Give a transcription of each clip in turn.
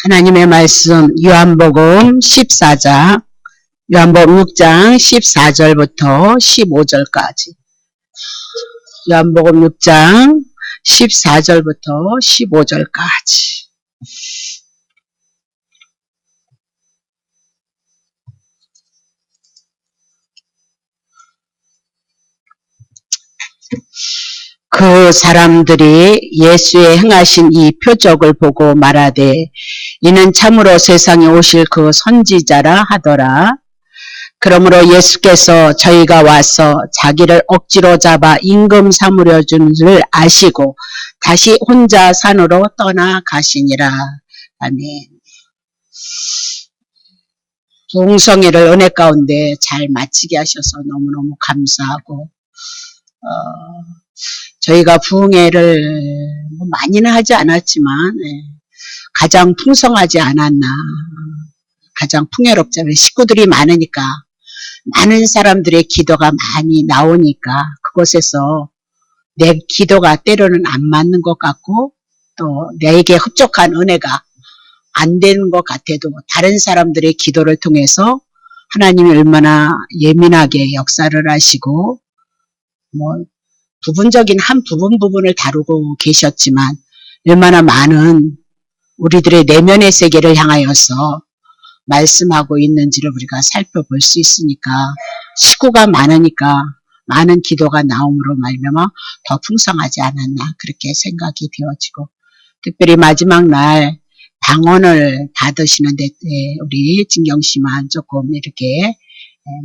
하나님의 말씀 요한복음 14장, 요한복음 6장 14절부터 15절까지. 요한복음 6장 14절부터 15절까지. 그 사람들이 예수의 행하신 이 표적을 보고 말하되 이는 참으로 세상에 오실 그 선지자라 하더라. 그러므로 예수께서 저희가 와서 자기를 억지로 잡아 임금 삼으려 준 줄 아시고 다시 혼자 산으로 떠나가시니라. 아멘. 부흥성회를 은혜 가운데 잘 마치게 하셔서 너무너무 감사하고, 저희가 부흥회를 많이는 하지 않았지만 가장 풍성하지 않았나, 가장 풍요롭잖아요. 식구들이 많으니까, 많은 사람들의 기도가 많이 나오니까 그곳에서 내 기도가 때로는 안 맞는 것 같고 또 내게 흡족한 은혜가 안 되는 것 같아도 다른 사람들의 기도를 통해서 하나님이 얼마나 예민하게 역사를 하시고 부분적인 한 부분을 다루고 계셨지만 얼마나 많은 우리들의 내면의 세계를 향하여서 말씀하고 있는지를 우리가 살펴볼 수 있으니까, 식구가 많으니까 많은 기도가 나옴으로 말미암아 더 풍성하지 않았나 그렇게 생각이 되어지고, 특별히 마지막 날 방언을 받으시는데 우리 진경씨만 조금 이렇게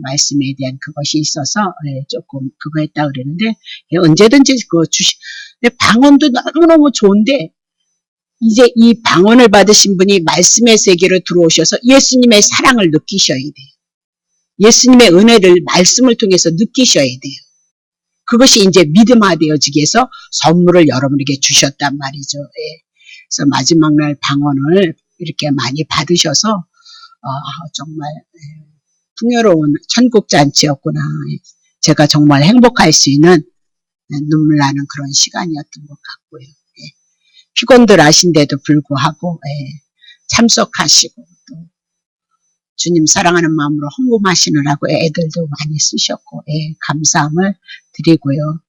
말씀에 대한 그것이 있어서 조금 그거 했다 그러는데, 언제든지 그거 방언도 너무너무 좋은데 이제 이 방언을 받으신 분이 말씀의 세계로 들어오셔서 예수님의 사랑을 느끼셔야 돼요. 예수님의 은혜를 말씀을 통해서 느끼셔야 돼요. 그것이 이제 믿음화되어지기 위해서 선물을 여러분에게 주셨단 말이죠. 그래서 마지막 날 방언을 이렇게 많이 받으셔서 정말 풍요로운 천국잔치였구나. 제가 정말 행복할 수 있는 눈물 나는 그런 시간이었던 것 같고요. 피곤들 하신데도 불구하고 참석하시고 또 주님 사랑하는 마음으로 헌금하시느라고 애들도 많이 쓰셨고 감사함을 드리고요.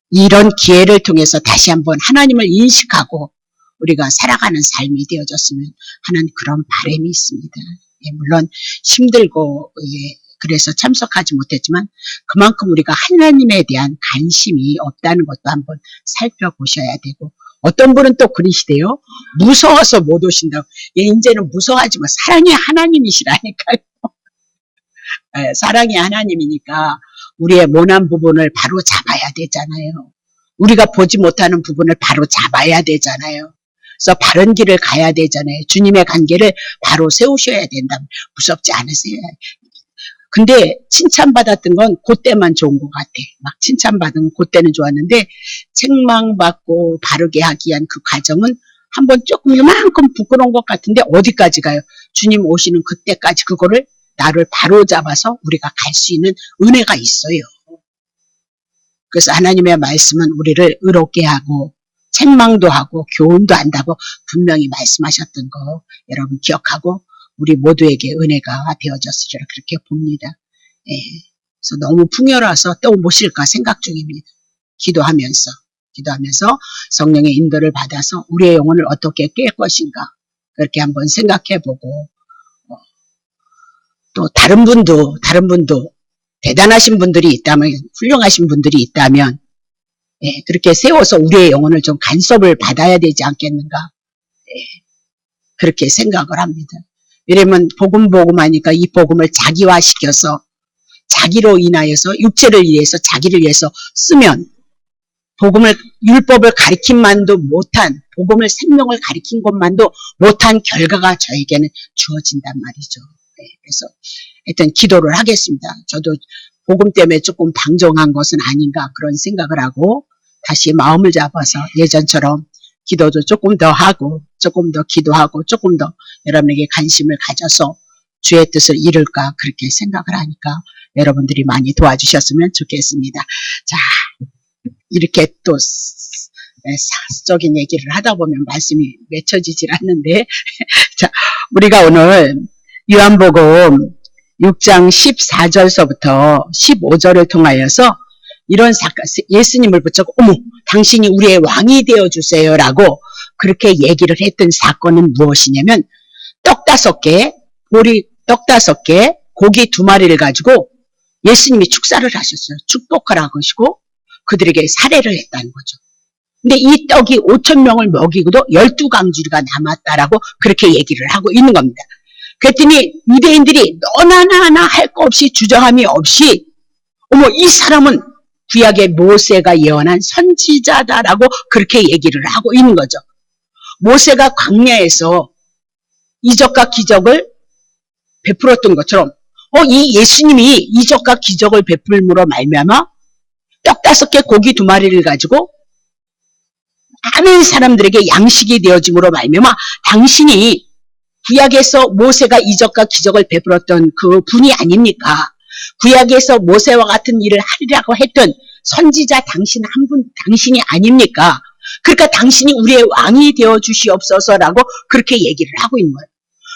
이런 기회를 통해서 다시 한번 하나님을 인식하고 우리가 살아가는 삶이 되어졌으면 하는 그런 바람이 있습니다. 물론 힘들고 그래서 참석하지 못했지만 그만큼 우리가 하나님에 대한 관심이 없다는 것도 한번 살펴보셔야 되고, 어떤 분은 또 그러시대요. 무서워서 못 오신다고. 이제는 무서워하지 마. 사랑의 하나님이시라니까요. 사랑의 하나님이니까 우리의 모난 부분을 바로 잡아야 되잖아요. 우리가 보지 못하는 부분을 바로 잡아야 되잖아요. 그래서 바른 길을 가야 되잖아요. 주님의 관계를 바로 세우셔야 된다면 무섭지 않으세요? 근데 칭찬받았던 건 그때만 좋은 것 같아. 막 칭찬받은 그때는 좋았는데 책망받고 바르게 하기 위한 그 과정은 한번 조금 이만큼 부끄러운 것 같은데 어디까지 가요? 주님 오시는 그때까지 그거를 나를 바로 잡아서 우리가 갈 수 있는 은혜가 있어요. 그래서 하나님의 말씀은 우리를 의롭게 하고 책망도 하고 교훈도 한다고 분명히 말씀하셨던 거 여러분 기억하고 우리 모두에게 은혜가 되어졌으리라 그렇게 봅니다. 그래서 너무 풍요로워서 또 모실까 생각 중입니다. 기도하면서 성령의 인도를 받아서 우리의 영혼을 어떻게 깰 것인가 그렇게 한번 생각해보고, 또 다른 분도 대단하신 분들이 있다면, 훌륭하신 분들이 있다면 그렇게 세워서 우리의 영혼을 좀 간섭을 받아야 되지 않겠는가, 그렇게 생각을 합니다. 왜냐면 복음 하니까 이 복음을 자기화시켜서 자기로 인하여서 육체를 위해서 자기를 위해서 쓰면 복음을 율법을 가리킨만도 못한, 복음을 생명을 가리킨 것만도 못한 결과가 저에게는 주어진단 말이죠. 그래서 하여튼 기도를 하겠습니다. 저도 복음 때문에 조금 방종한 것은 아닌가 그런 생각을 하고 다시 마음을 잡아서 예전처럼 기도도 조금 더 하고 조금 더 기도하고 조금 더 여러분에게 관심을 가져서 주의 뜻을 이룰까 그렇게 생각을 하니까 여러분들이 많이 도와주셨으면 좋겠습니다. 자, 이렇게 또 사적인 얘기를 하다 보면 말씀이 맺혀지질 않는데 자, 우리가 오늘 요한복음 6장 14절서부터 15절을 통하여서 이런 사건, 예수님을 붙잡고 어머 당신이 우리의 왕이 되어주세요라고 그렇게 얘기를 했던 사건은 무엇이냐면 떡 5개, 떡 5개, 고기 2마리를 가지고 예수님이 축사를 하셨어요. 축복하라고 하시고 그들에게 사례를 했다는 거죠. 근데 이 떡이 5,000명을 먹이고도 12강주리가 남았다라고 그렇게 얘기를 하고 있는 겁니다. 그랬더니 유대인들이 너나 나나 할 거 없이 주저함이 없이 어머 이 사람은 구약의 모세가 예언한 선지자다라고 그렇게 얘기를 하고 있는 거죠. 모세가 광야에서 이적과 기적을 베풀었던 것처럼 이 예수님이 이적과 기적을 베풀므로 말미암아 떡 5개 고기 2마리를 가지고 많은 사람들에게 양식이 되어짐으로 말미암아 당신이 구약에서 모세가 이적과 기적을 베풀었던 그 분이 아닙니까? 구약에서 모세와 같은 일을 하리라고 했던 선지자 당신 한 분, 당신이 아닙니까? 그러니까 당신이 우리의 왕이 되어 주시옵소서라고 그렇게 얘기를 하고 있는 거예요.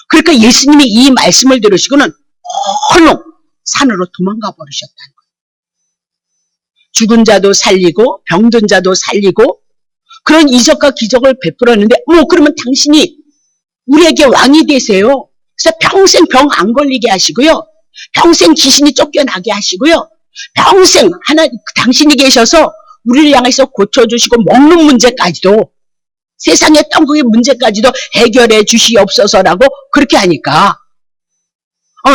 그러니까 예수님이 이 말씀을 들으시고는 얼른 산으로 도망가 버리셨다는 거예요. 죽은 자도 살리고 병든 자도 살리고 그런 이적과 기적을 베풀었는데 그러면 당신이 우리에게 왕이 되세요. 그래서 평생 병 안 걸리게 하시고요. 평생 귀신이 쫓겨나게 하시고요. 평생 당신이 계셔서 우리를 향해서 고쳐주시고 먹는 문제까지도 세상의 떡의 문제까지도 해결해 주시옵소서라고 그렇게 하니까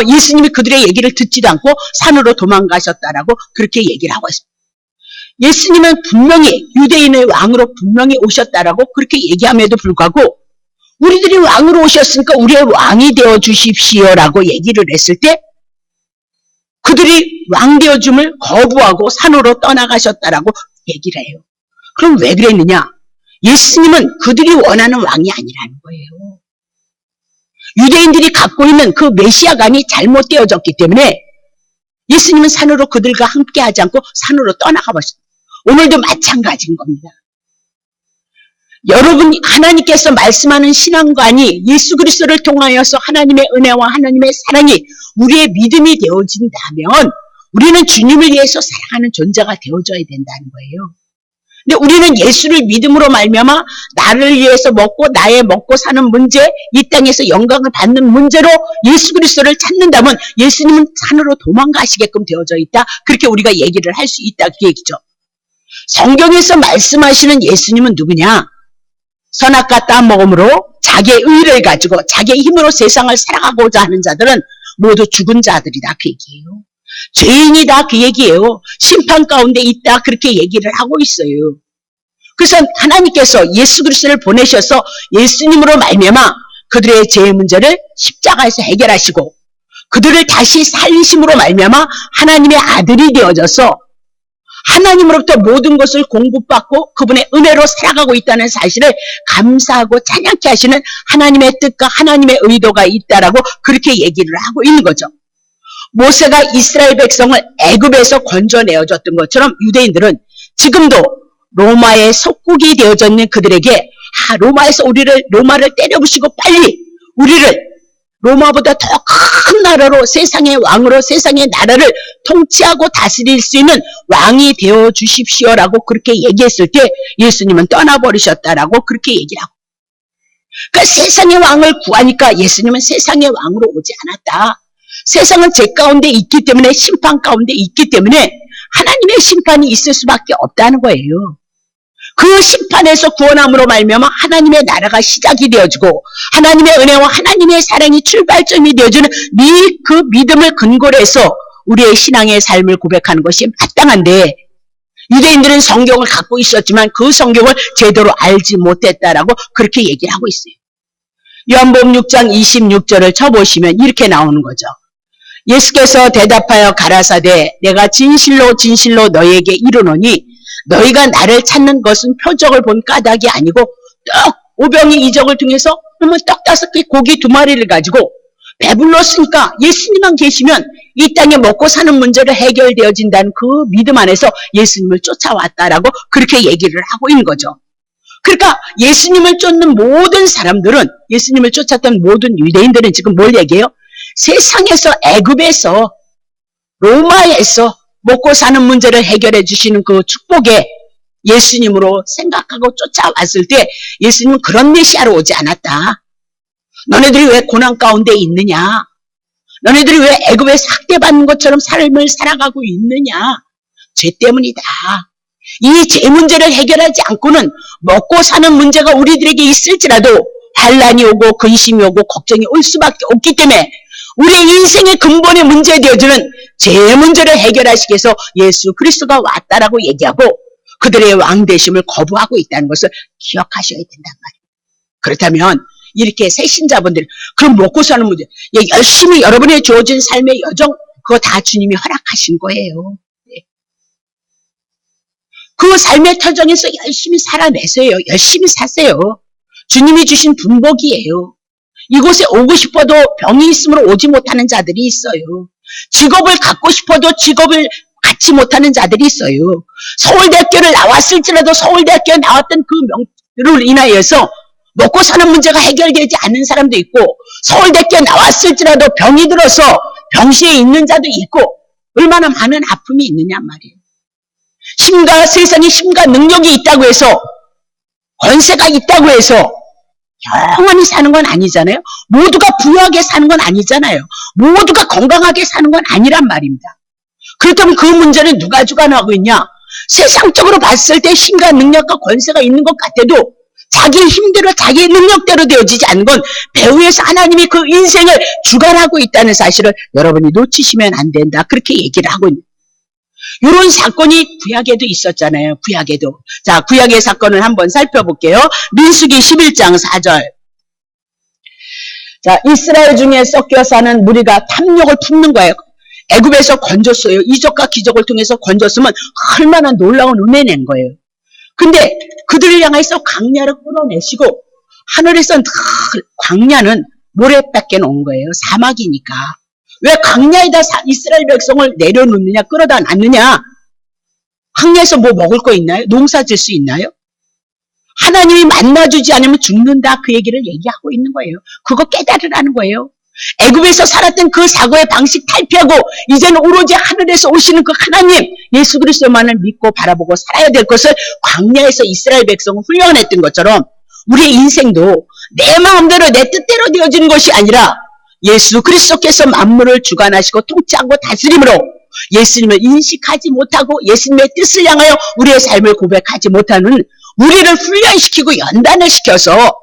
예수님이 그들의 얘기를 듣지도 않고 산으로 도망가셨다라고 그렇게 얘기를 하고 있습니다. 예수님은 분명히 유대인의 왕으로 분명히 오셨다라고 그렇게 얘기함에도 불구하고 우리들이 왕으로 오셨으니까 우리의 왕이 되어 주십시오라고 얘기를 했을 때 그들이 왕 되어줌을 거부하고 산으로 떠나가셨다라고 얘기를 해요. 그럼 왜 그랬느냐? 예수님은 그들이 원하는 왕이 아니라는 거예요. 유대인들이 갖고 있는 그 메시아감이 잘못되어졌기 때문에 예수님은 산으로 그들과 함께 하지 않고 산으로 떠나가 버렸습니다. 오늘도 마찬가지인 겁니다. 여러분 하나님께서 말씀하는 신앙관이 예수 그리스도를 통하여서 하나님의 은혜와 하나님의 사랑이 우리의 믿음이 되어진다면 우리는 주님을 위해서 살아가는 존재가 되어져야 된다는 거예요. 근데 우리는 예수를 믿음으로 말미암아 나를 위해서 나의 먹고 사는 문제, 이 땅에서 영광을 받는 문제로 예수 그리스도를 찾는다면 예수님은 산으로 도망가시게끔 되어져 있다. 그렇게 우리가 얘기를 할 수 있다. 그 얘기죠. 성경에서 말씀하시는 예수님은 누구냐? 선악과 땀먹음으로 자기의 의를 가지고 자기의 힘으로 세상을 살아가고자 하는 자들은 모두 죽은 자들이다. 그 얘기예요. 죄인이다. 그 얘기예요. 심판 가운데 있다. 그렇게 얘기를 하고 있어요. 그래서 하나님께서 예수 그리스도를 보내셔서 예수님으로 말미암아 그들의 죄의 문제를 십자가에서 해결하시고 그들을 다시 살리심으로 말미암아 하나님의 아들이 되어져서 하나님으로부터 모든 것을 공급받고 그분의 은혜로 살아가고 있다는 사실을 감사하고 찬양케 하시는 하나님의 뜻과 하나님의 의도가 있다라고 그렇게 얘기를 하고 있는 거죠. 모세가 이스라엘 백성을 애굽에서 건져내어줬던 것처럼 유대인들은 지금도 로마의 속국이 되어졌는 그들에게 로마에서 로마를 때려부시고 빨리 우리를 로마보다 더 큰 나라로 세상의 왕으로 세상의 나라를 통치하고 다스릴 수 있는 왕이 되어 주십시오라고 그렇게 얘기했을 때 예수님은 떠나버리셨다라고 그렇게 얘기를 하고 그러니까 세상의 왕을 구하니까 예수님은 세상의 왕으로 오지 않았다. 세상은 죄 가운데 있기 때문에 심판 가운데 있기 때문에 하나님의 심판이 있을 수밖에 없다는 거예요. 그 심판에서 구원함으로 말미암아 하나님의 나라가 시작이 되어지고 하나님의 은혜와 하나님의 사랑이 출발점이 되어주는 그 믿음을 근거로 해서 우리의 신앙의 삶을 고백하는 것이 마땅한데 유대인들은 성경을 갖고 있었지만 그 성경을 제대로 알지 못했다라고 그렇게 얘기를 하고 있어요. 요한복음 6장 26절을 쳐보시면 이렇게 나오는 거죠. 예수께서 대답하여 가라사대 내가 진실로 진실로 너희에게 이르노니 너희가 나를 찾는 것은 표적을 본 까닭이 아니고 떡 5병의 이적을 통해서 떡 5개 고기 2마리를 가지고 배불렀으니까 예수님만 계시면 이 땅에 먹고 사는 문제를 해결되어진다는 그 믿음 안에서 예수님을 쫓아왔다라고 그렇게 얘기를 하고 있는 거죠. 그러니까 예수님을 쫓는 모든 사람들은, 예수님을 쫓았던 모든 유대인들은 지금 뭘 얘기해요? 세상에서, 애굽에서, 로마에서 먹고 사는 문제를 해결해 주시는 그 축복에 예수님으로 생각하고 쫓아왔을 때 예수님은 그런 메시아로 오지 않았다. 너네들이 왜 고난 가운데 있느냐? 너네들이 왜 애굽에서 학대받는 것처럼 삶을 살아가고 있느냐? 죄 때문이다. 이 죄 문제를 해결하지 않고는 먹고 사는 문제가 우리들에게 있을지라도 환난이 오고 근심이 오고 걱정이 올 수밖에 없기 때문에 우리의 인생의 근본의 문제 되어주는 죄 문제를 해결하시기 위해서 예수 그리스도가 왔다라고 얘기하고 그들의 왕되심을 거부하고 있다는 것을 기억하셔야 된단 말이에요. 그렇다면 이렇게 새신자분들, 그럼 먹고 사는 문제, 열심히 여러분의 주어진 삶의 여정, 그거 다 주님이 허락하신 거예요. 그 삶의 터전에서 열심히 살아내세요. 열심히 사세요. 주님이 주신 분복이에요. 이곳에 오고 싶어도 병이 있으므로 오지 못하는 자들이 있어요. 직업을 갖고 싶어도 직업을 갖지 못하는 자들이 있어요. 서울대학교를 나왔을지라도 서울대학교에 나왔던 그 명으로 인하여서 먹고 사는 문제가 해결되지 않는 사람도 있고, 서울대학교에 나왔을지라도 병이 들어서 병실에 있는 자도 있고, 얼마나 많은 아픔이 있느냐 말이에요. 세상에 힘과 능력이 있다고 해서, 권세가 있다고 해서 영원히 사는 건 아니잖아요. 모두가 부유하게 사는 건 아니잖아요. 모두가 건강하게 사는 건 아니란 말입니다. 그렇다면 그 문제는 누가 주관하고 있냐? 세상적으로 봤을 때 힘과 능력과 권세가 있는 것 같아도 자기 힘대로 자기 능력대로 되어지지 않는 건 배후에서 하나님이 그 인생을 주관하고 있다는 사실을 여러분이 놓치시면 안 된다. 그렇게 얘기를 하고 있는. 이런 사건이 구약에도 있었잖아요. 구약에도. 자, 구약의 사건을 한번 살펴볼게요. 민수기 11장 4절. 자, 이스라엘 중에 섞여 사는 무리가 탐욕을 품는 거예요. 애굽에서 건졌어요. 이적과 기적을 통해서 건졌으면 얼마나 놀라운 은혜 낸 거예요. 근데 그들을 향해서 광야를 끌어내시고, 하늘에서 광야는 모래밖에 온 거예요. 사막이니까. 왜 광야에다 이스라엘 백성을 내려놓느냐, 끌어다 놨느냐? 광야에서 뭐 먹을 거 있나요? 농사 질 수 있나요? 하나님이 만나주지 않으면 죽는다, 그 얘기를 얘기하고 있는 거예요. 그거 깨달으라는 거예요. 애굽에서 살았던 그 사고의 방식 탈피하고 이제는 오로지 하늘에서 오시는 그 하나님 예수 그리스도만을 믿고 바라보고 살아야 될 것을 광야에서 이스라엘 백성을 훈련했던 것처럼 우리의 인생도 내 마음대로 내 뜻대로 되어지는 것이 아니라 예수 그리스도께서 만물을 주관하시고 통치하고 다스림으로 예수님을 인식하지 못하고 예수님의 뜻을 향하여 우리의 삶을 고백하지 못하는 우리를 훈련시키고 연단을 시켜서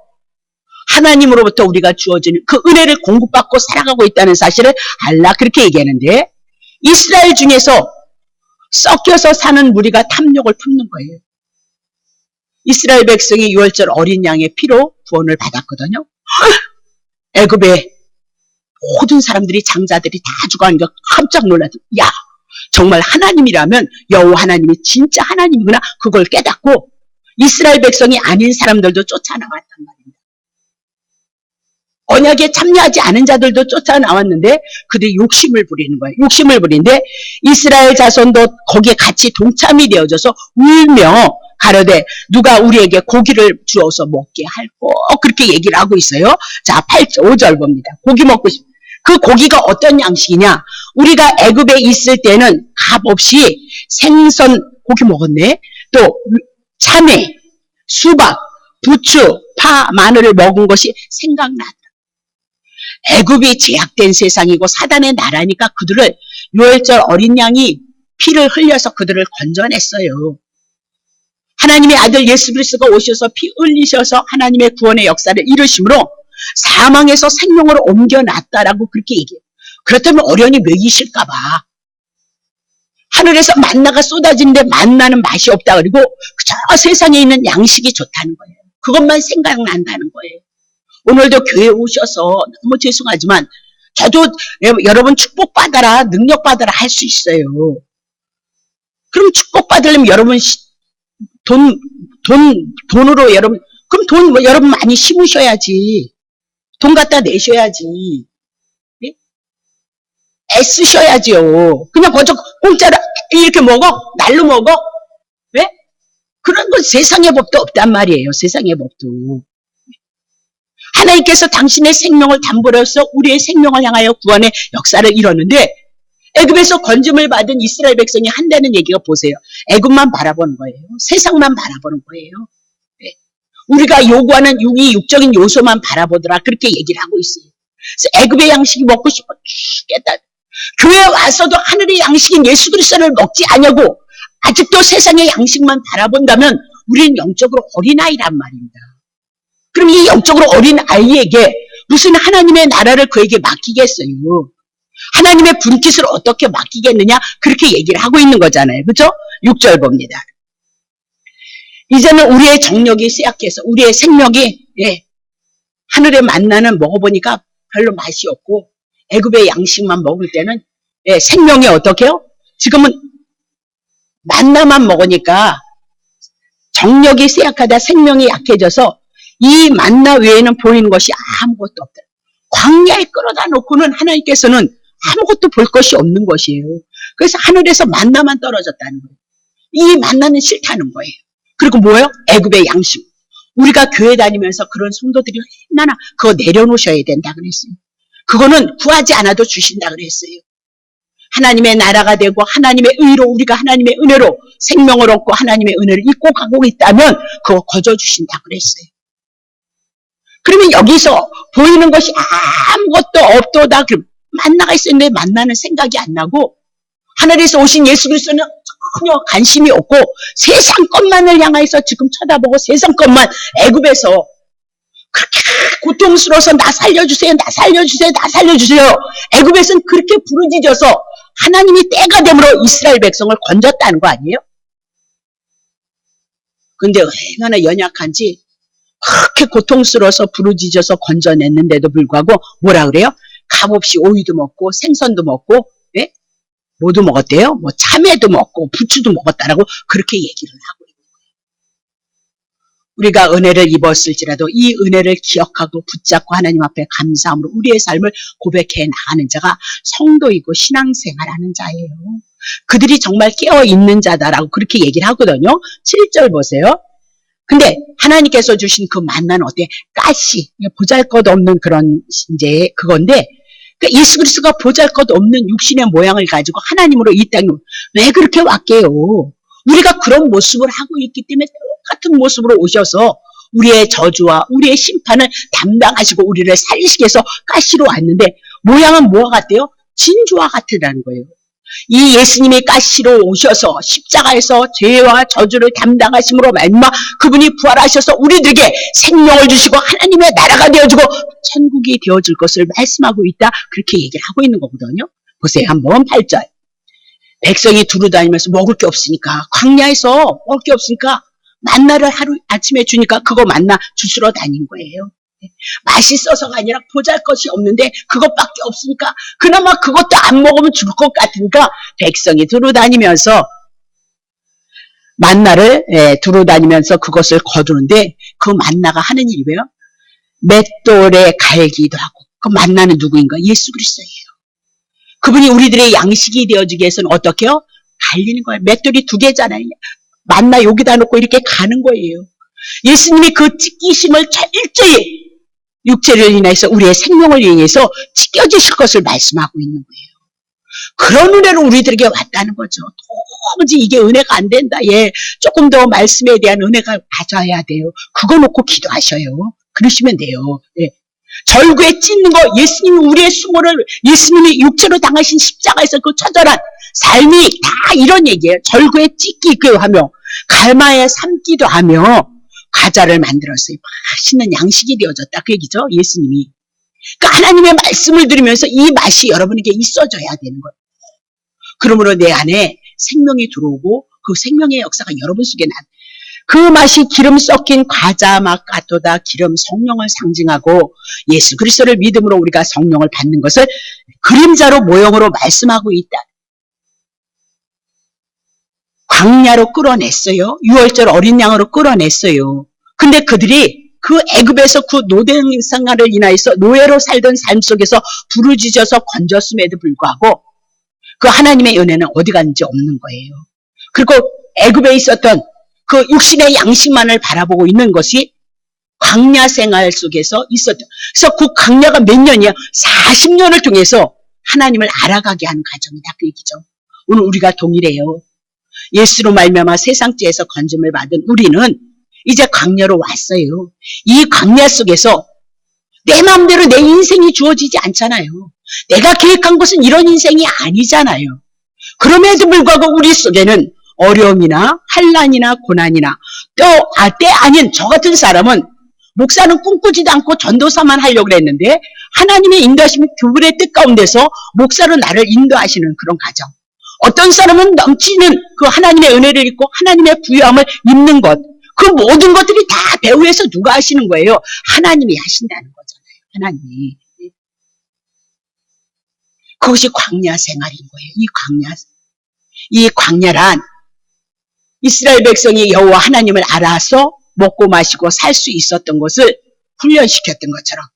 하나님으로부터 우리가 주어지는 그 은혜를 공급받고 살아가고 있다는 사실을 알라, 그렇게 얘기하는데, 이스라엘 중에서 섞여서 사는 무리가 탐욕을 품는 거예요. 이스라엘 백성이 유월절 어린 양의 피로 구원을 받았거든요. 애굽의 모든 사람들이, 장자들이 다 죽어가는 거 깜짝 놀랐죠. 야, 정말 하나님이라면 여호와 하나님이 진짜 하나님이구나, 그걸 깨닫고 이스라엘 백성이 아닌 사람들도 쫓아나왔단 말입니다. 언약에 참여하지 않은 자들도 쫓아나왔는데 그들이 욕심을 부리는 거예요. 욕심을 부리는데 이스라엘 자손도 거기에 같이 동참이 되어져서 울며 가로되 누가 우리에게 고기를 주어서 먹게 할꼬, 그렇게 얘기를 하고 있어요. 자, 5절 봅니다. 고기 먹고 싶. 그 고기가 어떤 양식이냐? 우리가 애굽에 있을 때는 값없이 생선 고기 먹었네. 또 참외, 수박, 부추, 파, 마늘을 먹은 것이 생각나다. 애굽이 제약된 세상이고 사단의 나라니까 그들을 유월절 어린 양이 피를 흘려서 그들을 건져냈어요. 하나님의 아들 예수 그리스도가 오셔서 피 흘리셔서 하나님의 구원의 역사를 이루심으로 사망에서 생명으로 옮겨놨다라고 그렇게 얘기해요. 그렇다면 어련히 먹이실까봐. 하늘에서 만나가 쏟아지는데 만나는 맛이 없다 그리고 저 세상에 있는 양식이 좋다는 거예요. 그것만 생각난다는 거예요. 오늘도 교회 오셔서 너무 죄송하지만 저도 여러분 축복받아라, 능력받아라 할 수 있어요. 그럼 축복받으려면 여러분 돈으로 여러분, 그럼 돈 여러분 많이 심으셔야지. 돈 갖다 내셔야지. 네? 애쓰셔야지요. 그냥 먼저 공짜로 이렇게 먹어? 날로 먹어? 왜? 그런 건 세상의 법도 없단 말이에요. 세상의 법도. 하나님께서 당신의 생명을 담보로 해서 우리의 생명을 향하여 구원의 역사를 이뤘는데 애굽에서 건짐을 받은 이스라엘 백성이 한다는 얘기가 보세요. 애굽만 바라보는 거예요. 세상만 바라보는 거예요. 네. 우리가 요구하는 이 육적인 요소만 바라보더라 그렇게 얘기를 하고 있어요. 그래서 애굽의 양식이 먹고 싶어 죽겠다. 교회 와서도 하늘의 양식인 예수 그리스도를 먹지 않냐고 아직도 세상의 양식만 바라본다면 우리는 영적으로 어린아이란 말입니다. 그럼 이 영적으로 어린 아이에게 무슨 하나님의 나라를 그에게 맡기겠어요? 하나님의 분깃을 어떻게 맡기겠느냐? 그렇게 얘기를 하고 있는 거잖아요. 그렇죠? 6절 봅니다. 이제는 우리의 정력이 쇠약해서 우리의 생명이 하늘의 만나는 먹어보니까 별로 맛이 없고 애굽의 양식만 먹을 때는 생명이 어떻게요? 지금은 만나만 먹으니까 정력이 쇠약하다 생명이 약해져서 이 만나 외에는 보이는 것이 아무것도 없다. 광야에 끌어다 놓고는 하나님께서는 아무것도 볼 것이 없는 것이에요. 그래서 하늘에서 만나만 떨어졌다는 거예요. 이 만나는 싫다는 거예요. 그리고 뭐예요? 애굽의 양식. 우리가 교회 다니면서 그런 성도들이 얼마나 그거 내려놓으셔야 된다 그랬어요. 그거는 구하지 않아도 주신다 그랬어요. 하나님의 나라가 되고 하나님의 의로 우리가 하나님의 은혜로 생명을 얻고 하나님의 은혜를 잊고 가고 있다면 그거 거저주신다 그랬어요. 그러면 여기서 보이는 것이 아무것도 없도다. 그럼 만나가 있었는데 만나는 생각이 안 나고 하늘에서 오신 예수 그리스도는 전혀 관심이 없고 세상 것만을 향해서 지금 쳐다보고 세상 것만 애굽에서 그렇게 고통스러워서 나 살려주세요. 나 살려주세요. 나 살려주세요. 애굽에서는 그렇게 부르짖어서 하나님이 때가 되므로 이스라엘 백성을 건졌다는 거 아니에요? 근데 얼마나 연약한지 그렇게 고통스러워서 부르짖어서 건져냈는데도 불구하고 뭐라 그래요? 값없이 오이도 먹고 생선도 먹고 뭐도 먹었대요? 뭐 참외도 먹고 부추도 먹었다라고 그렇게 얘기를 하고 있는 거예요. 우리가 은혜를 입었을지라도 이 은혜를 기억하고 붙잡고 하나님 앞에 감사함으로 우리의 삶을 고백해 나가는 자가 성도이고 신앙생활하는 자예요. 그들이 정말 깨어있는 자다라고 그렇게 얘기를 하거든요. 7절 보세요. 근데 하나님께서 주신 그 만나는 어때? 가시, 보잘것없는 그런 이제 그건데 그러니까 예수 그리스도가 보잘것없는 육신의 모양을 가지고 하나님으로 이 땅에 왜 그렇게 왔게요? 우리가 그런 모습을 하고 있기 때문에 똑같은 모습으로 오셔서 우리의 저주와 우리의 심판을 담당하시고 우리를 살리시기 위해서 가시로 왔는데 모양은 뭐와 같대요? 진주와 같으라는 거예요. 이 예수님이 가시로 오셔서 십자가에서 죄와 저주를 담당하심으로 말미암아 그분이 부활하셔서 우리들에게 생명을 주시고 하나님의 나라가 되어주고 천국이 되어줄 것을 말씀하고 있다. 그렇게 얘기를 하고 있는 거거든요. 보세요. 한번 8절. 백성이 두루다니면서 먹을 게 없으니까 광야에서 먹을 게 없으니까 만나를 하루 아침에 주니까 그거 만나 주스러 다닌 거예요. 맛있어서가 아니라 보잘것이 없는데 그것밖에 없으니까 그나마 그것도 안 먹으면 죽을 것 같으니까 백성이 두루다니면서 만나를 두루다니면서 그것을 거두는데 그 만나가 하는 일이 왜요? 맷돌에 갈기도 하고 그 만나는 누구인가? 예수 그리스도예요. 그분이 우리들의 양식이 되어주기 위해서는 어떻게 해요? 갈리는 거예요. 맷돌이 2개잖아요. 만나 여기다 놓고 이렇게 가는 거예요. 예수님이 그 찢기심을 철저히 육체를 인해서 우리의 생명을 인해서 찢겨지실 것을 말씀하고 있는 거예요. 그런 은혜로 우리들에게 왔다는 거죠. 도무지 이게 은혜가 안 된다. 조금 더 말씀에 대한 은혜가 가져야 돼요. 그거 놓고 기도하셔요. 그러시면 돼요. 절구에 찢는 거 예수님이 우리의 수모를 예수님이 육체로 당하신 십자가에서 그 처절한 삶이 다 이런 얘기예요. 절구에 찢기기도 하며 갈마에 삶기도 하며 과자를 만들었어요. 맛있는 양식이 되어졌다. 그 얘기죠. 예수님이. 그러니까 하나님의 말씀을 들으면서 이 맛이 여러분에게 있어져야 되는 거예요. 그러므로 내 안에 생명이 들어오고 그 생명의 역사가 여러분 속에 그 맛이 기름 섞인 과자 맛 같도다. 기름 성령을 상징하고 예수 그리스도를 믿음으로 우리가 성령을 받는 것을 그림자로 모형으로 말씀하고 있다. 광야로 끌어냈어요. 6월절 어린 양으로 끌어냈어요. 근데 그들이 그 애굽에서 그 노동 생활을 인하여서 노예로 살던 삶 속에서 부르짖어서 건졌음에도 불구하고 그 하나님의 은혜는 어디 갔는지 없는 거예요. 그리고 애굽에 있었던 그 육신의 양식만을 바라보고 있는 것이 광야 생활 속에서 있었죠. 그래서 그 광야가 몇 년이야? 40년을 통해서 하나님을 알아가게 하는 과정이다. 그 얘기죠. 오늘 우리가 동일해요. 예수로 말미암아 세상죄에서 건짐을 받은 우리는 이제 광야로 왔어요. 이 광야 속에서 내 마음대로 내 인생이 주어지지 않잖아요. 내가 계획한 것은 이런 인생이 아니잖아요. 그럼에도 불구하고 우리 속에는 어려움이나 환난이나 고난이나 또 때 아닌 저 같은 사람은 목사는 꿈꾸지도 않고 전도사만 하려고 그랬는데 하나님의 인도하심이 그분의 뜻 가운데서 목사로 나를 인도하시는 그런 과정. 어떤 사람은 넘치는 그 하나님의 은혜를 입고 하나님의 부유함을 입는 것. 그 모든 것들이 다 배후에서 누가 하시는 거예요? 하나님이 하신다는 거잖아요. 하나님이. 그것이 광야 생활인 거예요. 이 광야란 이스라엘 백성이 여호와 하나님을 알아서 먹고 마시고 살 수 있었던 것을 훈련시켰던 것처럼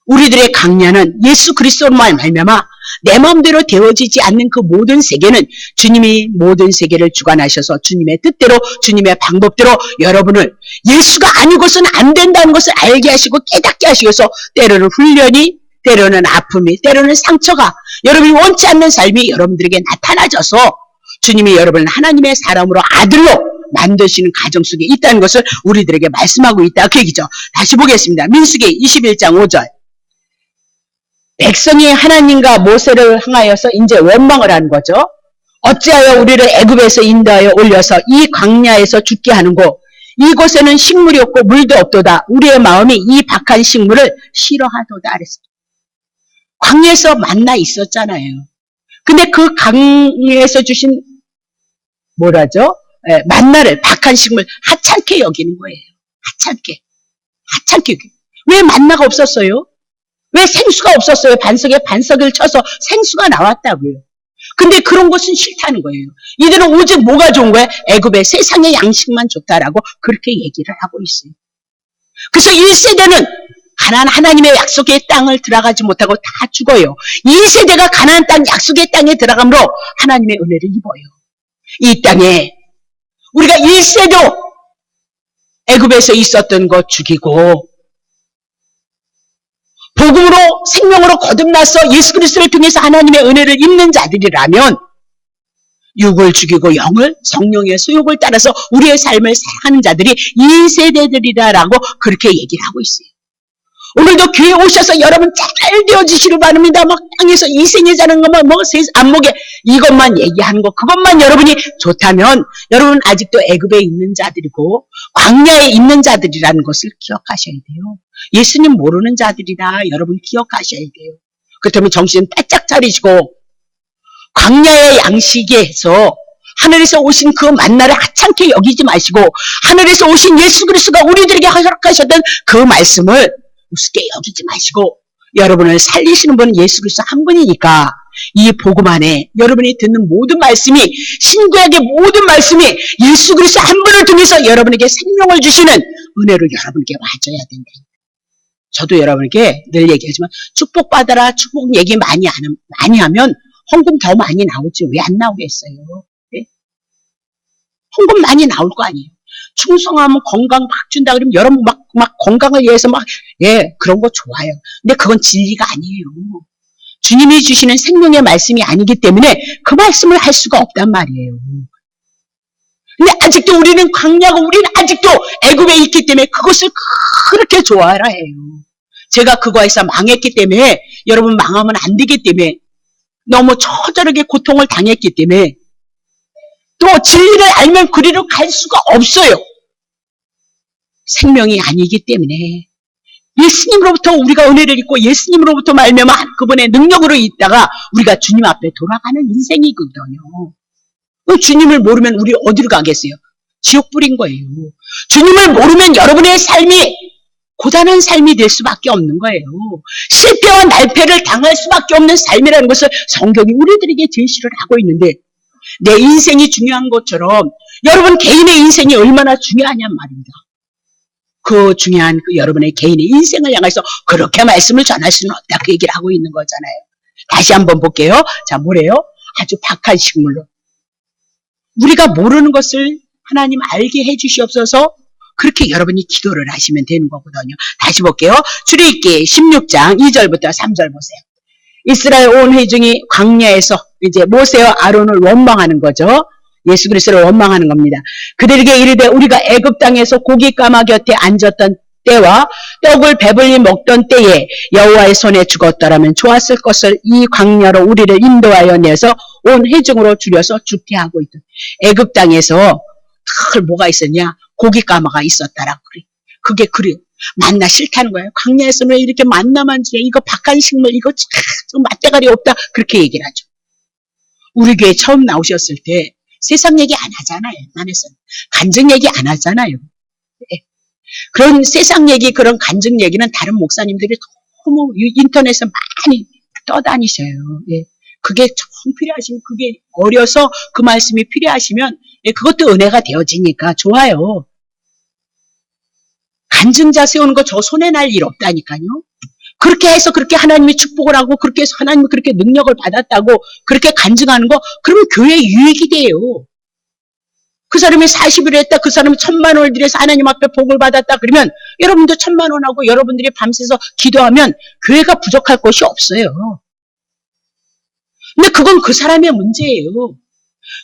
우리들의 광야는 예수 그리스도로 말미암아 내 마음대로 되어지지 않는 그 모든 세계는 주님이 모든 세계를 주관하셔서 주님의 뜻대로 주님의 방법대로 여러분을 예수가 아니고서는 안 된다는 것을 알게 하시고 깨닫게 하시고서 때로는 훈련이 때로는 아픔이 때로는 상처가 여러분이 원치 않는 삶이 여러분들에게 나타나져서 주님이 여러분을 하나님의 사람으로 아들로 만드시는 가정 속에 있다는 것을 우리들에게 말씀하고 있다. 그 얘기죠. 다시 보겠습니다. 민수기 21장 5절. 백성이 하나님과 모세를 향하여서 이제 원망을 하는 거죠. 어찌하여 우리를 애굽에서 인도하여 올려서 이 광야에서 죽게 하는고 이곳에는 식물이 없고 물도 없도다. 우리의 마음이 이 박한 식물을 싫어하도다. 그랬습니다. 광야에서 만나 있었잖아요. 근데 그 광야에서 주신 뭐라죠? 만나를 박한 식물 하찮게 여기는 거예요. 하찮게. 왜 만나가 없었어요? 왜 생수가 없었어요? 반석에 반석을 쳐서 생수가 나왔다고요. 근데 그런 것은 싫다는 거예요. 이들은 오직 뭐가 좋은 거예요? 애굽의 세상의 양식만 좋다라고 그렇게 얘기를 하고 있어요. 그래서 1세대는 가나안 하나님의 약속의 땅을 들어가지 못하고 다 죽어요. 2세대가 가나안 땅 약속의 땅에 들어감으로 하나님의 은혜를 입어요. 이 땅에 우리가 1세도 애굽에서 있었던 것 죽이고 복음으로 생명으로 거듭나서 예수 그리스도를 통해서 하나님의 은혜를 입는 자들이라면 육을 죽이고 영을 성령의 소욕을 따라서 우리의 삶을 살아가는 자들이 2세대들이라고 그렇게 얘기를 하고 있어요. 오늘도 교회 오셔서 여러분 잘 되어지시길 바랍니다. 막 땅에서 이생에 자는 것만 뭐 안목에 이것만 얘기하는 거 그것만 여러분이 좋다면 여러분 아직도 애굽에 있는 자들이고 광야에 있는 자들이라는 것을 기억하셔야 돼요. 예수님 모르는 자들이다. 여러분 기억하셔야 돼요. 그렇다면 정신 바짝 차리시고 광야의 양식에서 하늘에서 오신 그 만나를 하찮게 여기지 마시고 하늘에서 오신 예수 그리스도가 우리들에게 허락하셨던 그 말씀을 우습게 여기지 마시고 여러분을 살리시는 분은 예수 그리스도 한 분이니까 이 복음 안에 여러분이 듣는 모든 말씀이 신구약의 모든 말씀이 예수 그리스도 한 분을 통해서 여러분에게 생명을 주시는 은혜로 여러분에게 와줘야 된다. 저도 여러분에게 늘 얘기하지만 축복받아라 축복 얘기 많이 하면 헌금 더 많이 나오지 왜 안 나오겠어요? 네? 헌금 많이 나올 거 아니에요. 충성하면 건강 막 준다 그러면 여러분 막 건강을 위해서 그런 거 좋아요. 근데 그건 진리가 아니에요. 주님이 주시는 생명의 말씀이 아니기 때문에 그 말씀을 할 수가 없단 말이에요. 근데 아직도 우리는 광야고 우리는 아직도 애굽에 있기 때문에 그것을 그렇게 좋아하라 해요. 제가 그거에서 망했기 때문에 여러분 망하면 안 되기 때문에 너무 처절하게 고통을 당했기 때문에 또 진리를 알면 그리로 갈 수가 없어요. 생명이 아니기 때문에 예수님으로부터 우리가 은혜를 입고 예수님으로부터 말미암아 그분의 능력으로 있다가 우리가 주님 앞에 돌아가는 인생이거든요. 주님을 모르면 우리 어디로 가겠어요? 지옥 불인 거예요. 주님을 모르면 여러분의 삶이 고단한 삶이 될 수밖에 없는 거예요. 실패와 날패를 당할 수밖에 없는 삶이라는 것을 성경이 우리들에게 제시를 하고 있는데 내 인생이 중요한 것처럼 여러분 개인의 인생이 얼마나 중요하냔 말입니다. 그 중요한 그 여러분의 개인의 인생을 향해서 그렇게 말씀을 전할 수는 없다. 그 얘기를 하고 있는 거잖아요. 다시 한번 볼게요. 자, 뭐래요? 아주 박한 식물로. 우리가 모르는 것을 하나님 알게 해주시옵소서. 그렇게 여러분이 기도를 하시면 되는 거거든요. 다시 볼게요. 출애굽기 16장 2절부터 3절 보세요. 이스라엘 온 회중이 광야에서 이제 모세와 아론을 원망하는 거죠. 예수 그리스도를 원망하는 겁니다. 그들에게 이르되 우리가 애굽 땅에서 고기 까마 곁에 앉았던 때와 떡을 배불리 먹던 때에 여호와의 손에 죽었더라면 좋았을 것을 이 광야로 우리를 인도하여 내서 온 회중으로 줄여서 죽게 하고 있던. 애굽 땅에서 늘 뭐가 있었냐? 고기 까마가 있었다라고 그래. 그게 그래. 만나 싫다는 거예요. 광야에서는 왜 이렇게 만나만 주냐? 이거 박한식물 이거 참 맛대가리 없다. 그렇게 얘기를 하죠. 우리 교회 처음 나오셨을 때 세상 얘기 안 하잖아요. 웬만해서는. 간증 얘기 안 하잖아요. 네. 그런 세상 얘기, 그런 간증 얘기는 다른 목사님들이 너무 인터넷에 많이 떠다니셔요. 예. 그게 참 필요하시면, 그게 어려서 그 말씀이 필요하시면, 예, 그것도 은혜가 되어지니까 좋아요. 간증자 세우는 거 저 손에 날 일 없다니까요. 그렇게 해서 그렇게 하나님이 축복을 하고, 그렇게 해서 하나님이 그렇게 능력을 받았다고, 그렇게 간증하는 거, 그러면 교회에 유익이 돼요. 그 사람이 40일 했다, 그 사람이 1,000만 원을 들여서 하나님 앞에 복을 받았다, 그러면 여러분도 1,000만 원 하고 여러분들이 밤새서 기도하면 교회가 부족할 것이 없어요. 근데 그건 그 사람의 문제예요.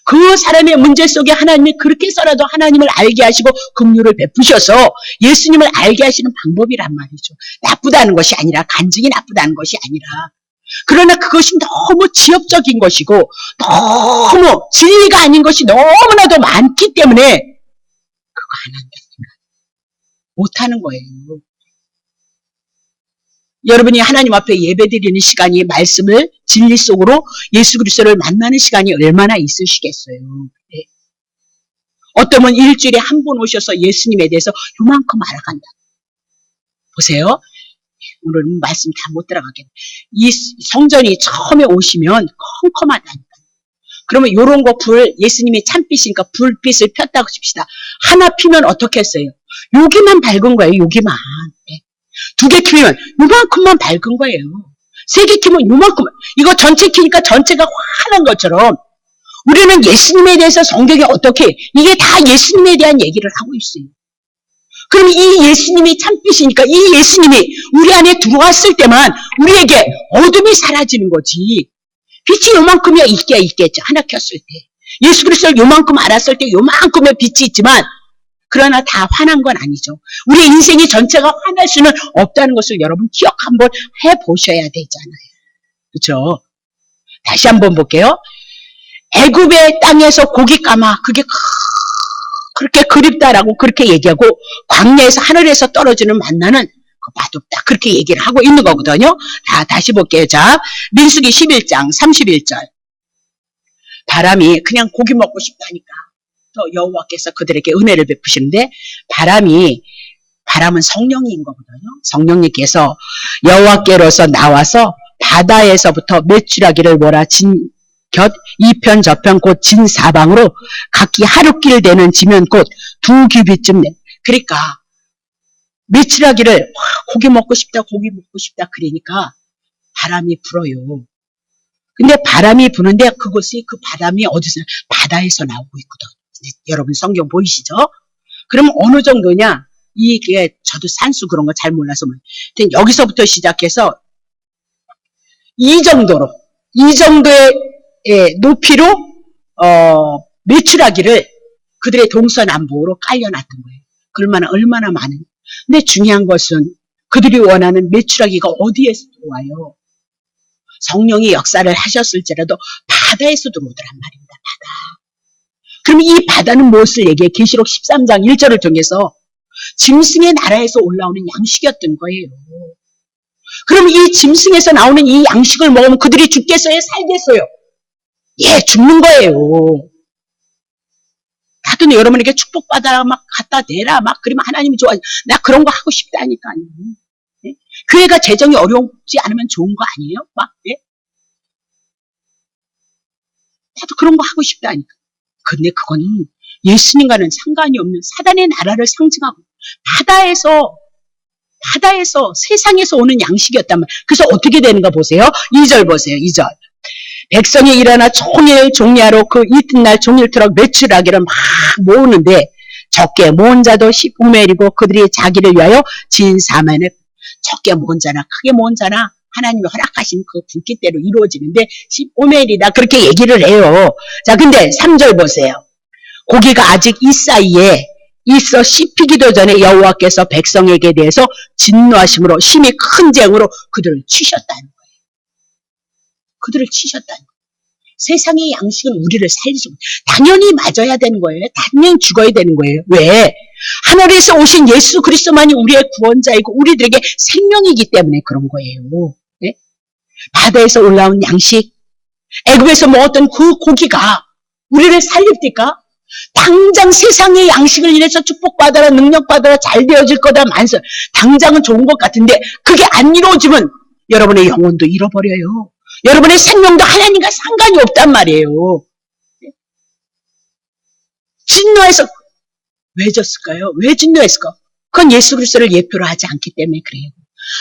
그 사람의 문제 속에 하나님이 그렇게 해서라도 하나님을 알게 하시고 긍휼을 베푸셔서 예수님을 알게 하시는 방법이란 말이죠. 나쁘다는 것이 아니라, 간증이 나쁘다는 것이 아니라, 그러나 그것이 너무 지엽적인 것이고 너무 진리가 아닌 것이 너무나도 많기 때문에 그거 안 한다니까. 못하는 거예요. 여러분이 하나님 앞에 예배드리는 시간이 말씀을 진리 속으로 예수 그리스도를 만나는 시간이 얼마나 있으시겠어요. 네. 어떠면 일주일에 한 번 오셔서 예수님에 대해서 요만큼 알아간다. 보세요. 오늘은 말씀 다 못 들어가겠네. 이 성전이 처음에 오시면 컴컴하다니까. 그러면 요런 거 예수님이 참빛이니까 불빛을 폈다고 칩시다. 하나 피면 어떻게 했어요? 여기만 밝은 거예요. 여기만. 네. 2개 키면 요만큼만 밝은 거예요. 3개 키면 요만큼만. 이거 전체 키니까 전체가 환한 것처럼 우리는 예수님에 대해서 성경이 어떻게, 이게 다 예수님에 대한 얘기를 하고 있어요. 그럼 이 예수님이 참빛이니까 이 예수님이 우리 안에 들어왔을 때만 우리에게 어둠이 사라지는 거지. 빛이 요만큼이야 있겠죠. 하나 켰을 때. 예수 그리스도를 요만큼 알았을 때 요만큼의 빛이 있지만, 그러나 다 환한 건 아니죠. 우리 인생이 전체가 환할 수는 없다는 것을 여러분 기억 한번 해보셔야 되잖아요. 그렇죠? 다시 한번 볼게요. 애굽의 땅에서 고기 까마, 그게 그렇게 그립다라고 그렇게 얘기하고, 광야에서 하늘에서 떨어지는 만나는 그 맛없다, 그렇게 얘기를 하고 있는 거거든요. 다시 볼게요. 자, 민수기 11장 31절. 바람이 그냥 고기 먹고 싶다니까 또 여호와께서 그들에게 은혜를 베푸시는데, 바람은 성령인 거거든요. 성령님께서 여호와께로서 나와서 바다에서부터 메추라기를 몰아친 곁 이편 저편 곧 진사방으로 각기 하루길 되는 지면 곧 2규빗쯤 내. 그러니까 메추라기를 고기 먹고 싶다 그러니까 바람이 불어요. 근데 바람이 부는데 그것이, 그 바람이 어디서, 바다에서 나오고 있거든. 여러분 성경 보이시죠? 그러면 어느 정도냐? 이게 저도 산수 그런 거 잘 몰라서 여기서부터 시작해서 이 정도의 높이로 메추라기를 그들의 동서남북으로 깔려놨던 거예요. 얼마나 많은. 근데 중요한 것은 그들이 원하는 메추라기가 어디에서 들어와요? 성령이 역사를 하셨을지라도 바다에서 들어오더란 말입니다. 바다. 그럼 이 바다는 무엇을 얘기해? 계시록 13장 1절을 통해서 짐승의 나라에서 올라오는 양식이었던 거예요. 그럼 이 짐승에서 나오는 이 양식을 먹으면 그들이 죽겠어요? 살겠어요? 예, 죽는 거예요. 하여튼 여러분에게 축복받아 막 갖다 대라 막 그러면 하나님이 좋아해. 나 그런 거 하고 싶다니까요. 예? 교회가 재정이 어렵지 않으면 좋은 거 아니에요? 막, 예? 나도 그런 거 하고 싶다니까. 근데 그건 예수님과는 상관이 없는 사단의 나라를 상징하고 바다에서 세상에서 오는 양식이었단 말이에요. 그래서 어떻게 되는가 보세요. 2절 보세요. 2절. 백성이 일어나 종일 종야로 그 이튿날 종일토록 며칠하기를 막 모으는데 적게 모은 자도 15멜이고 그들이 자기를 위하여 지은 사면을 적게 모은 자나 크게 모은 자나 하나님이 허락하신 그 분깃대로 이루어지는데 15멜이다 그렇게 얘기를 해요. 자, 근데 3절 보세요. 고기가 아직 이 사이에 있어 씹히기도 전에 여호와께서 백성에게 대해서 진노하심으로 심히 큰 쟁으로 그들을 치셨다는 거예요. 그들을 치셨다는 거예요. 세상의 양식은 우리를 살리죠. 당연히 맞아야 되는 거예요. 당연히 죽어야 되는 거예요. 왜? 하늘에서 오신 예수 그리스도만이 우리의 구원자이고 우리들에게 생명이기 때문에 그런 거예요. 네? 바다에서 올라온 양식, 애굽에서 먹었던 그 고기가 우리를 살릴까? 당장 세상의 양식을 인해서 축복받아라, 능력받아라, 잘 되어질 거다, 만설. 당장은 좋은 것 같은데 그게 안 이루어지면 여러분의 영혼도 잃어버려요. 여러분의 생명도 하나님과 상관이 없단 말이에요. 진노해서 왜 졌을까요? 왜 진노했을까? 그건 예수 그리스도를 예표로 하지 않기 때문에 그래요.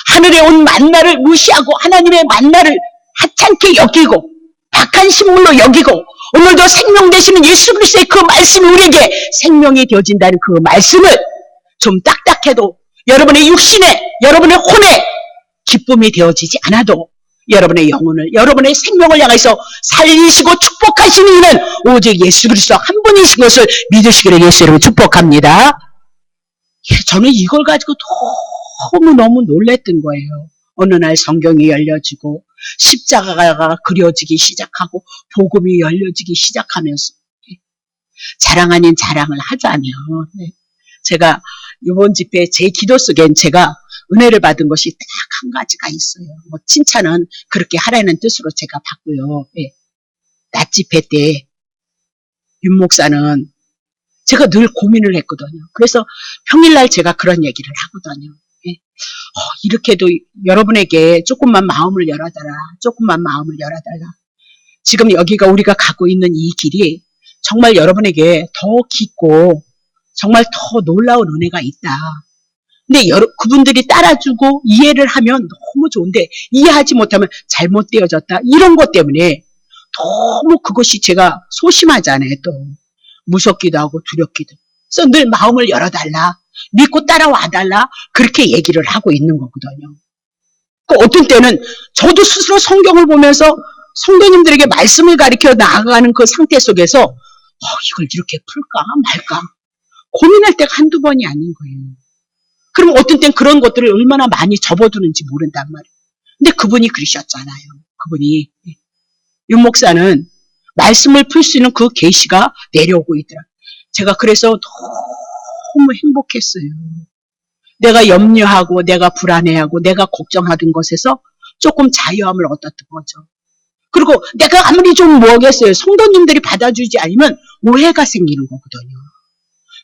하늘에 온 만나를 무시하고 하나님의 만나를 하찮게 여기고 박한 식물로 여기고 오늘도 생명 되시는 예수 그리스도의 그 말씀이 우리에게 생명이 되어진다는 그 말씀을 좀 딱딱해도 여러분의 육신에 여러분의 혼에 기쁨이 되어지지 않아도 여러분의 영혼을 여러분의 생명을 향해서 살리시고 축복하시는 이는 오직 예수 그리스도 한 분이신 것을 믿으시기를 예수 이름으로 축복합니다. 저는 이걸 가지고 너무 놀랬던 거예요. 어느 날 성경이 열려지고 십자가가 그려지기 시작하고 복음이 열려지기 시작하면서 자랑 아닌 자랑을 하자면 제가 이번 집회 제 기도 속엔 제가 은혜를 받은 것이 딱 한 가지가 있어요. 뭐 칭찬은 그렇게 하라는 뜻으로 제가 받고요. 낮 집회 때 윤 목사는 제가 늘 고민을 했거든요. 그래서 평일날 제가 그런 얘기를 하거든요. 이렇게도 여러분에게 조금만 마음을 열어달라. 조금만 마음을 열어달라. 지금 여기가 우리가 가고 있는 이 길이 정말 여러분에게 더 깊고 정말 더 놀라운 은혜가 있다. 근데 그분들이 따라주고 이해를 하면 너무 좋은데 이해하지 못하면 잘못되어졌다. 이런 것 때문에 너무 그것이 제가 소심하잖아요. 또 무섭기도 하고 두렵기도. 그래서 늘 마음을 열어달라. 믿고 따라와달라. 그렇게 얘기를 하고 있는 거거든요. 어떤 때는 저도 스스로 성경을 보면서 성도님들에게 말씀을 가르쳐 나아가는 그 상태 속에서 이걸 이렇게 풀까 말까 고민할 때가 한두 번이 아닌 거예요. 그럼 어떤 땐 그런 것들을 얼마나 많이 접어두는지 모른단 말이에요. 근데 그분이 그러셨잖아요. 그분이 윤 목사는 말씀을 풀 수 있는 그 계시가 내려오고 있더라. 제가 그래서 너무 행복했어요. 내가 염려하고 내가 불안해하고 내가 걱정하던 것에서 조금 자유함을 얻었던 거죠. 그리고 내가 아무리 좀 뭐겠어요. 성도님들이 받아주지 않으면 오해가 생기는 거거든요.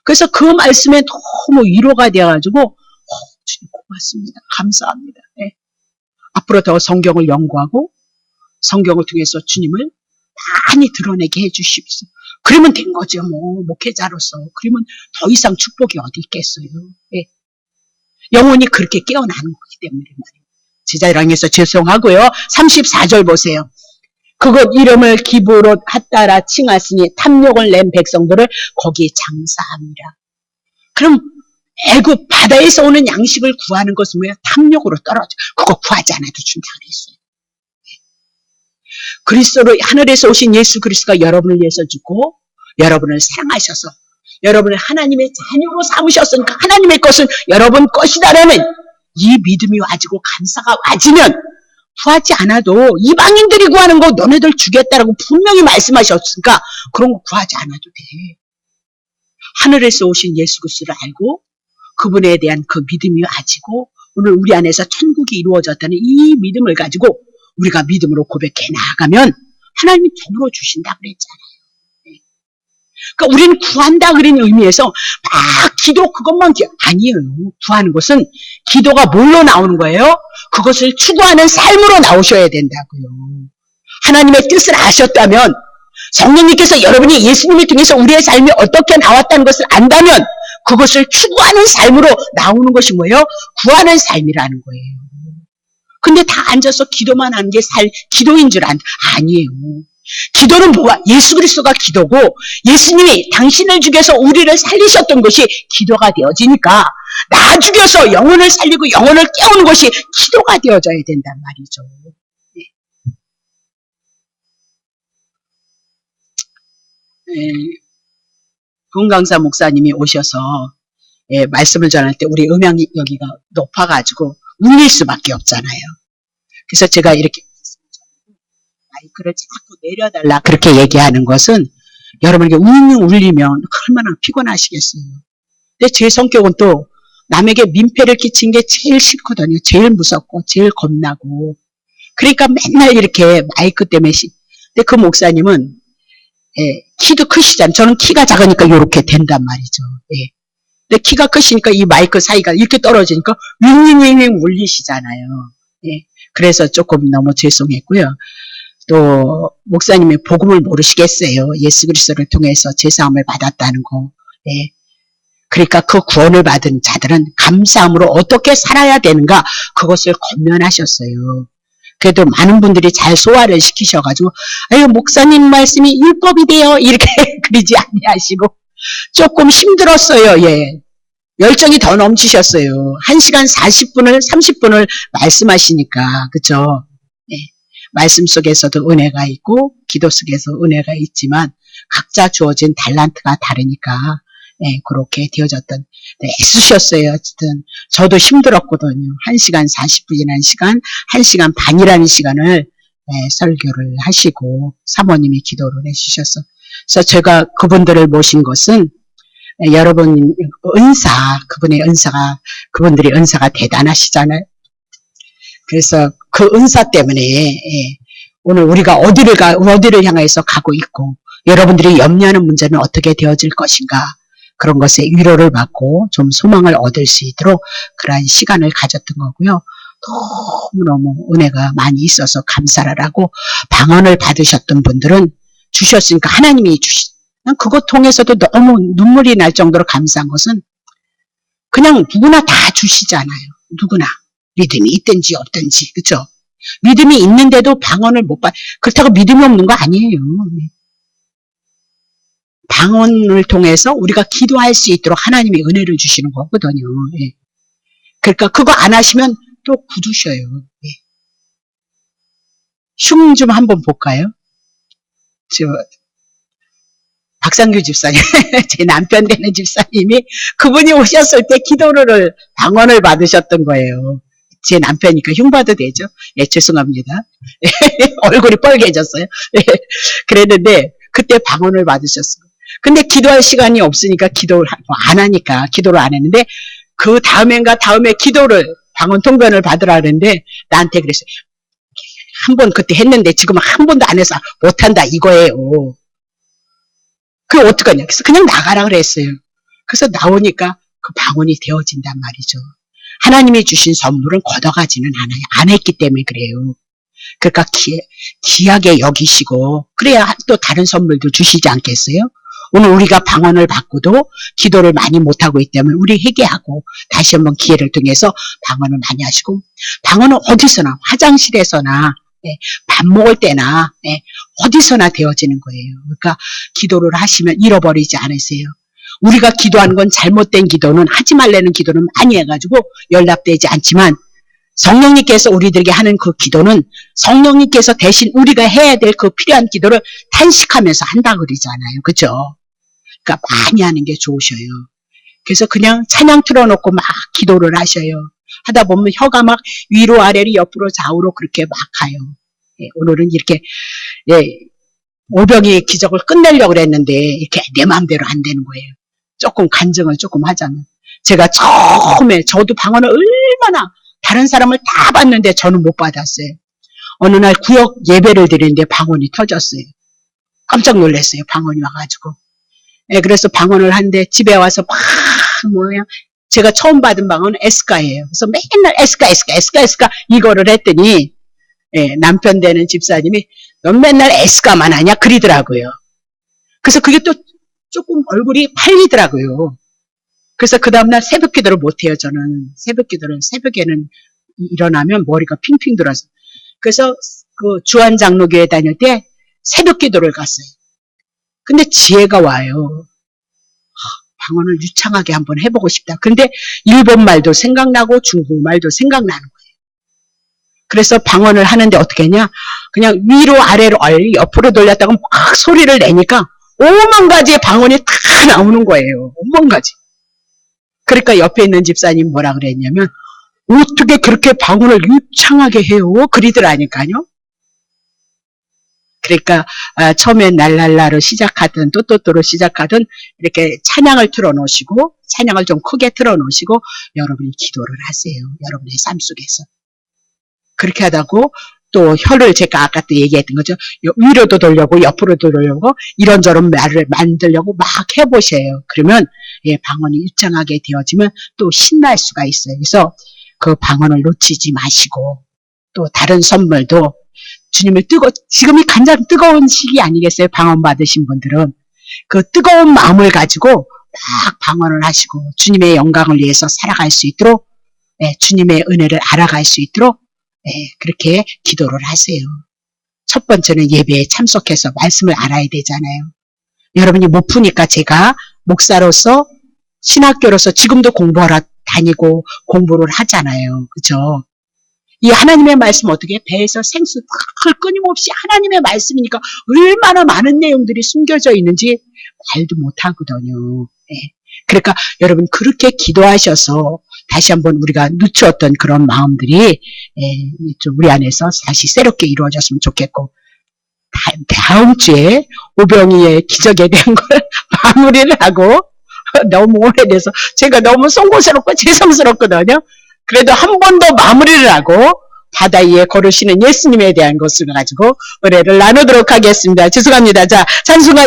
그래서 그 말씀에 너무 위로가 되어가지고 주님 고맙습니다. 감사합니다. 네. 앞으로 더 성경을 연구하고 성경을 통해서 주님을 많이 드러내게 해주십시오. 그러면 된 거죠. 목회자로서. 그러면 더 이상 축복이 어디 있겠어요. 네. 영혼이 그렇게 깨어나는 거기 때문에 말이에요. 제자랑에서 죄송하고요. 34절 보세요. 그것 이름을 기브롯 핫다라 칭하시니 탐욕을 낸 백성들을 거기에 장사합니다. 그럼 애굽 바다에서 오는 양식을 구하는 것은 뭐예요? 탐욕으로 떨어져. 그거 구하지 않아도 준다 그랬어요. 그리스도로 하늘에서 오신 예수 그리스도가 여러분을 위해서 주고 여러분을 사랑하셔서 여러분을 하나님의 자녀로 삼으셨으니까 하나님의 것은 여러분 것이다라는 이 믿음이 와지고 감사가 와지면 구하지 않아도 이방인들이 구하는 거 너네들 주겠다라고 분명히 말씀하셨으니까 그런 거 구하지 않아도 돼. 하늘에서 오신 예수 그리스도를 알고 그분에 대한 그 믿음이 와지고 오늘 우리 안에서 천국이 이루어졌다는 이 믿음을 가지고 우리가 믿음으로 고백해 나가면 하나님이 더불어 주신다 그랬잖아요. 그러니까 우리는 구한다 그런 의미에서 막 기도 그것만 아니에요. 구하는 것은 기도가 뭘로 나오는 거예요? 그것을 추구하는 삶으로 나오셔야 된다고요. 하나님의 뜻을 아셨다면 성령님께서 여러분이 예수님을 통해서 우리의 삶이 어떻게 나왔다는 것을 안다면 그것을 추구하는 삶으로 나오는 것이 뭐예요? 구하는 삶이라는 거예요. 근데 다 앉아서 기도만 하는 게 기도인 줄 아니에요. 기도는 뭐가? 예수 그리스도가 기도고 예수님이 당신을 죽여서 우리를 살리셨던 것이 기도가 되어지니까 나 죽여서 영혼을 살리고 영혼을 깨우는 것이 기도가 되어져야 된단 말이죠. 금강사 목사님이 오셔서 말씀을 전할 때 우리 음향이 여기가 높아가지고 울릴 수밖에 없잖아요. 그래서 제가 이렇게 마이크를 자꾸 내려달라 그렇게 얘기하는 것은 여러분에게 웅웅 울리면 얼마나 피곤하시겠어요. 근데 제 성격은 또 남에게 민폐를 끼친 게 제일 싫거든요. 제일 무섭고 제일 겁나고. 그러니까 맨날 이렇게 마이크 때문에 근데 그 목사님은 키도 크시잖아요. 저는 키가 작으니까 이렇게 된단 말이죠. 근데 키가 크시니까 이 마이크 사이가 이렇게 떨어지니까 윙윙윙윙 울리시잖아요. 그래서 조금 너무 죄송했고요. 또 목사님이 복음을 모르시겠어요. 예수 그리스도를 통해서 죄사함을 받았다는 거. 그러니까 그 구원을 받은 자들은 감사함으로 어떻게 살아야 되는가 그것을 권면하셨어요. 그래도 많은 분들이 잘 소화를 시키셔가지고 아유 목사님 말씀이 율법이 돼요 이렇게 그러지 아니하시고 조금 힘들었어요. 열정이 더 넘치셨어요. 1시간 40분을 30분을 말씀하시니까 그죠? 말씀 속에서도 은혜가 있고 기도 속에서 은혜가 있지만 각자 주어진 달란트가 다르니까 그렇게 되어졌던 애쓰셨어요. 어쨌든 저도 힘들었거든요. 1시간 40분이라는 시간, 1시간 반이라는 시간을 설교를 하시고 사모님이 기도를 해주셔서 그래서 제가 그분들을 모신 것은 여러분 그분의 은사가 그분들의 은사가 대단하시잖아요. 그래서 그 은사 때문에 오늘 우리가 어디를 향해서 가고 있고 여러분들이 염려하는 문제는 어떻게 되어질 것인가 그런 것에 위로를 받고 좀 소망을 얻을 수 있도록 그러한 시간을 가졌던 거고요. 너무너무 은혜가 많이 있어서 감사를 하고 방언을 받으셨던 분들은 주셨으니까 하나님이 난 그것 통해서도 너무 눈물이 날 정도로 감사한 것은 그냥 누구나 다 주시잖아요. 누구나. 믿음이 있든지 없든지 그렇죠? 믿음이 있는데도 방언을 못 받. 그렇다고 믿음이 없는 거 아니에요. 방언을 통해서 우리가 기도할 수 있도록 하나님이 은혜를 주시는 거거든요. 그러니까 그거 안 하시면 또 굳으셔요. 흉 좀 한번 볼까요? 박상규 집사님, 제 남편 되는 집사님이 그분이 오셨을 때 기도를 방언을 받으셨던 거예요. 제 남편이니까 흉봐도 되죠? 죄송합니다. 얼굴이 빨개졌어요. 그랬는데 그때 방언을 받으셨어요. 근데 기도할 시간이 없으니까 기도를 안 하니까 기도를 안 했는데 그 다음엔가 다음에 기도를 방언 통변을 받으라 그랬는데 나한테 그랬어요. 한 번 그때 했는데 지금 한 번도 안 해서 못한다 이거예요. 그게 어떡하냐. 그래서 그냥 나가라 그랬어요. 그래서 나오니까 그 방언이 되어진단 말이죠. 하나님이 주신 선물은 걷어가지는 않아요. 안 했기 때문에 그래요. 그러니까 귀하게 여기시고 그래야 또 다른 선물도 주시지 않겠어요? 오늘 우리가 방언을 받고도 기도를 많이 못하고 있기 때문에 우리 회개하고 다시 한번 기회를 통해서 방언을 많이 하시고 방언은 어디서나 화장실에서나 밥 먹을 때나 어디서나 되어지는 거예요. 그러니까 기도를 하시면 잃어버리지 않으세요. 우리가 기도하는 건 잘못된 기도는 하지 말라는 기도는 많이 해가지고 연락되지 않지만 성령님께서 우리들에게 하는 그 기도는 성령님께서 대신 우리가 해야 될 그 필요한 기도를 탄식하면서 한다 그러잖아요. 그죠? 그러니까 많이 하는 게 좋으셔요. 그래서 그냥 찬양 틀어놓고 막 기도를 하셔요. 하다 보면 혀가 막 위로 아래로 옆으로 좌우로 그렇게 막 가요. 오늘은 이렇게 오병이의 기적을 끝내려고 그랬는데 이렇게 내 마음대로 안 되는 거예요. 조금 간증을 조금 하자면 제가 처음에 저도 방언을 얼마나 다른 사람을 다 봤는데 저는 못 받았어요. 어느 날 구역 예배를 드리는데 방언이 터졌어요. 깜짝 놀랐어요. 방언이 와가지고. 그래서 방언을 하는데 집에 와서 막 제가 처음 받은 방언은 에스카예요. 그래서 맨날 에스카 이거를 했더니 남편 되는 집사님이 넌 맨날 에스카만 하냐 그러더라고요. 그래서 그게 또 조금 얼굴이 팔리더라고요. 그래서 그 다음날 새벽 기도를 못해요. 저는 새벽에는 일어나면 머리가 핑핑 돌아서. 그래서 그 주한장로교회 다닐 때 새벽 기도를 갔어요. 근데 지혜가 와요. 방언을 유창하게 한번 해보고 싶다. 근데 일본말도 생각나고 중국말도 생각나는 거예요. 그래서 방언을 하는데 어떻게 했냐? 그냥 위로 아래로 옆으로 돌렸다가 막 소리를 내니까 5만 가지의 방언이 다 나오는 거예요. 5만 가지. 그러니까 옆에 있는 집사님 뭐라 그랬냐면 어떻게 그렇게 방언을 유창하게 해요? 그리더라니까요. 그러니까 처음엔 랄랄라로 시작하든 또또또로 시작하든 이렇게 찬양을 틀어놓으시고 찬양을 좀 크게 틀어놓으시고 여러분이 기도를 하세요. 여러분의 삶 속에서. 그렇게 하다고 또 혀를 제가 아까 또 얘기했던 거죠. 위로도 돌려고 옆으로도 돌려고 이런저런 말을 만들려고 막 해보세요. 그러면 방언이 유창하게 되어지면 또 신날 수가 있어요. 그래서 그 방언을 놓치지 마시고 또 다른 선물도 주님을 지금이 가장 뜨거운 시기 아니겠어요? 방언 받으신 분들은. 그 뜨거운 마음을 가지고 막 방언을 하시고 주님의 영광을 위해서 살아갈 수 있도록 주님의 은혜를 알아갈 수 있도록 그렇게 기도를 하세요. 첫 번째는 예배에 참석해서 말씀을 알아야 되잖아요. 여러분이 못 푸니까 제가 목사로서 신학교로서 지금도 공부하러 다니고 공부를 하잖아요. 그죠? 이 하나님의 말씀 어떻게 배에서 생수 끊임없이 하나님의 말씀이니까 얼마나 많은 내용들이 숨겨져 있는지 말도 못하거든요. 그러니까 여러분 그렇게 기도하셔서 다시 한번 우리가 늦추었던 그런 마음들이 좀 우리 안에서 다시 새롭게 이루어졌으면 좋겠고 다음 주에 오병이의 기적에 대한 걸 마무리를 하고 너무 오래돼서 제가 너무 송구스럽고 죄송스럽거든요. 그래도 한 번 더 마무리를 하고 바다 위에 걸으시는 예수님에 대한 것을 가지고 은혜를 나누도록 하겠습니다. 죄송합니다. 자, 찬송가